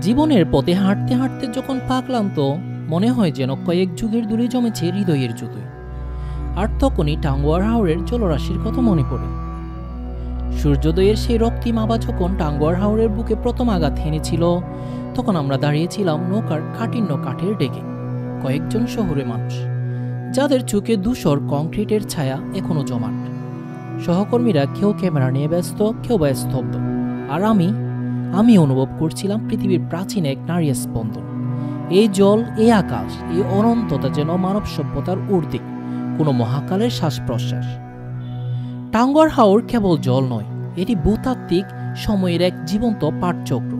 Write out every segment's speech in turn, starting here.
জীবনের পথে হাঁটতে হাঁটতে যখন পা ক্লান্ত, মনে হয় যেন কয়েক যুগের দূরে জমেছে হৃদয়ের জুতোয়। আর তখনই টাঙ্গুয়ার হাওরের জলরাশির কথা মনে পড়ে। সূর্যোদয়ের সেই রক্তিম আভা যখন টাঙ্গুয়ার হাওরের বুকে প্রথম আঘাত হেনেছিল, তখন আমরা দাঁড়িয়েছিলাম নৌকার কাঠিন্য কাঠের ডেকে। কয়েকজন শহুরে মানুষ, যাদের চোখে ধূসর কংক্রিটের ছায়া এখনো জমাট। সহকর্মীরা কেউ ক্যামেরা নিয়ে ব্যস্ত, কেউ বা স্তব্ধ। আর আমি অনুভব করছিলাম পৃথিবীর প্রাচীন এক নারী স্পন্দন। এই জল, এই আকাশ, এই অনন্ততা যেন মানব সভ্যতার ঊর্ধ্বে কোনো মহাকালের শ্বাস প্রশ্বাস। টাঙ্গুয়ার হাওর কেবল জল নয়, এটি ভূতাত্ত্বিক সময়ের এক জীবন্ত পাঠচক্র।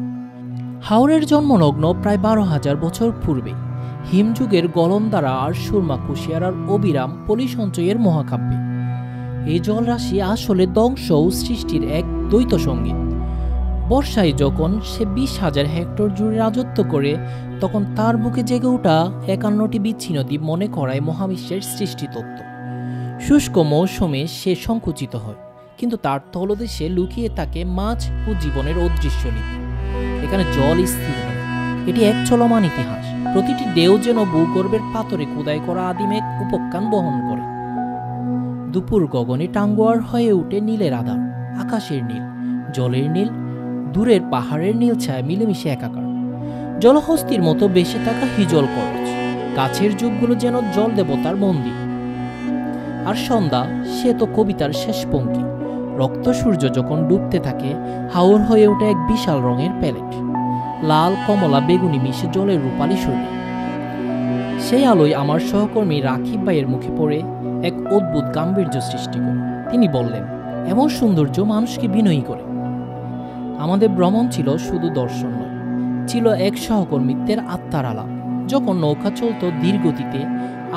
হাওরের জন্মলগ্ন প্রায় 12,000 বছর পূর্বে হিমযুগের গলনধারা আর সুরমা কুশিয়ারার অবিরাম পলিসঞ্চয়ের মহাকাব্যে। এই জলরাশি আসলে ধ্বংস ও সৃষ্টির এক দ্বৈত সঙ্গীত। বর্ষায় যখন সে 20,000 হেক্টর জুড়ে রাজত্ব করে, তখন তার বুকে জেগে ওঠা 51টি বিচ্ছিন্ন দ্বীপ মনে করায় মহাবিশ্বের সৃষ্টিতত্ত্ব। শুষ্ক মৌসুমে সে সংকুচিত হয়, কিন্তু তার তলদেশে লুকিয়ে থাকে মাছ ও জীবনের অদৃশ্য নীতি। এখানে জল স্থির নয়, এটি এক চলমান ইতিহাস। প্রতিটি ঢেউ যেন ভূগর্ভের পাথরে খোদাই করা আদিম এক উপাখ্যান বহন করে। দুপুর গগনে টাঙ্গুয়ার হয়ে ওঠে নীলের আধার, আকাশের নীল, জলের নীল, দূরের পাহাড়ের নীল ছায়া মিলেমিশে একাকার। জলহস্তির মতো বেসে থাকা হিজল করচ, গাছের যুগগুলো যেন জল দেবতার মন্দির। আর সন্ধ্যা, সে তো কবিতার শেষ পঙ্ক্তি। রক্ত সূর্য যখন ডুবতে থাকে, হাওর হয়ে ওঠে এক বিশাল রঙের প্যালেট, লাল, কমলা, বেগুনি মিশে জলের রূপালি শরীর। সেই আলোয় আমার সহকর্মী রাকিব ভাইয়ের মুখে পড়ে এক অদ্ভুত গাম্ভীর্য সৃষ্টি করে। তিনি বললেন, এমন সৌন্দর্য মানুষকে বিনয়ী করে। আমাদের ভ্রমণ ছিল শুধু দর্শন নয়, ছিল এক সহকর্মিত্বের আত্মার আলাপ। যখন নৌকা চলত ধীর গতিতে,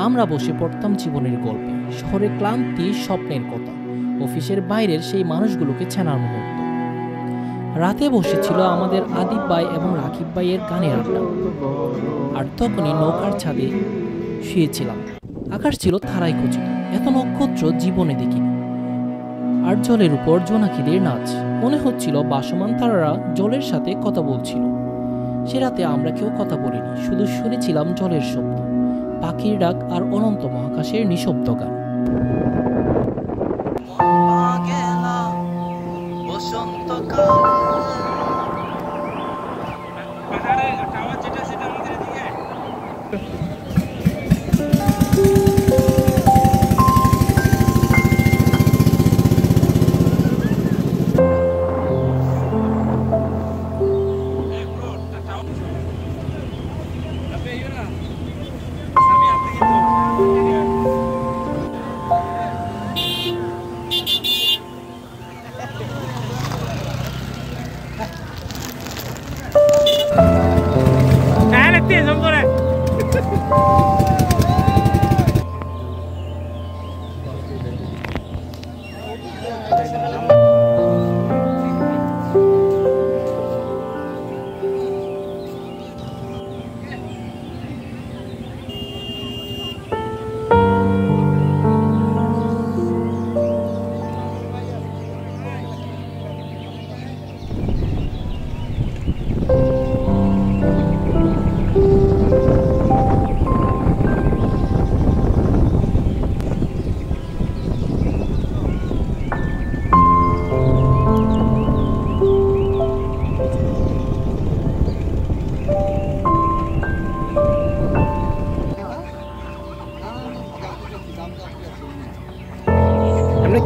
আমরা বসে পড়তাম জীবনের গল্পে, শহরের ক্লান্তি, স্বপ্নের কথা, অফিসের বাইরের সেই মানুষগুলোকে চেনার মুহূর্ত। রাতে বসেছিল আমাদের আদিব ভাই এবং রাকিব ভাইয়ের গানের আড্ডা। আর তখনই নৌকার ছাদে শুয়েছিলাম। আকাশ ছিল তারায় খচিত, এত নক্ষত্র জীবনে দেখিনি। আর জলের উপর জোনাকিদের নাচ, মনে হচ্ছিল ভাসমান তারারা জলের সাথে কথা বলছিল। সে রাতে আমরা কেউ কথা বলিনি, শুধু শুনেছিলাম জলের শব্দ, পাখির ডাক আর অনন্ত মহাকাশের নিঃশব্দ গান।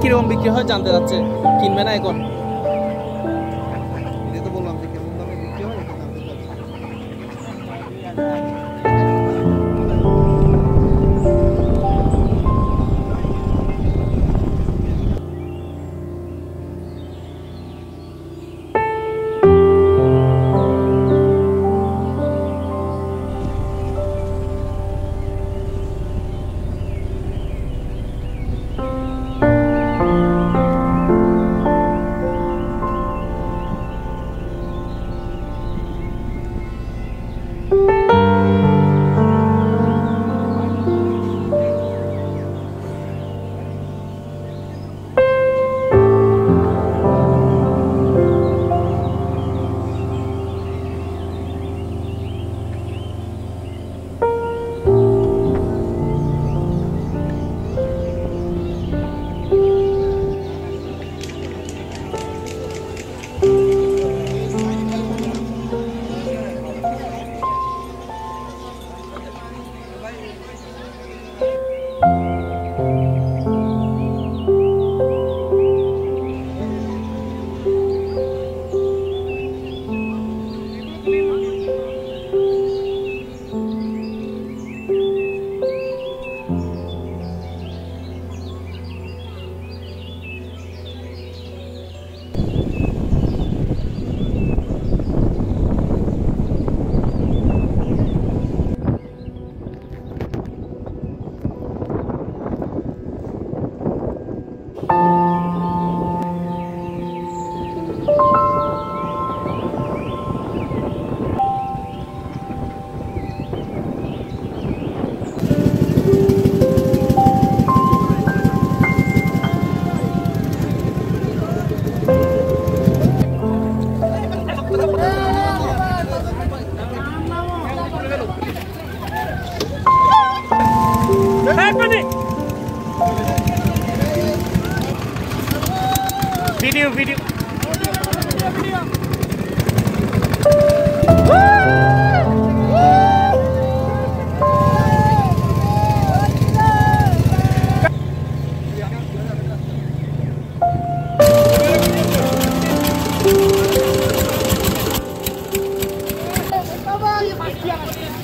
কিরকম বিক্রি হয় জানতে যাচ্ছে, কিনবে না এখন?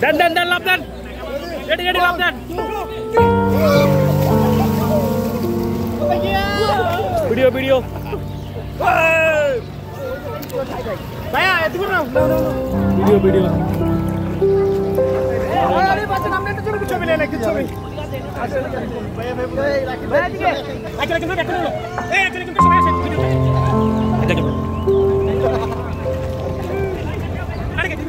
Dan lap dan. Ready lap dan. Video. Saya itu pernah. Video. Ini pasti namanya itu coba lihat coba. Lagi.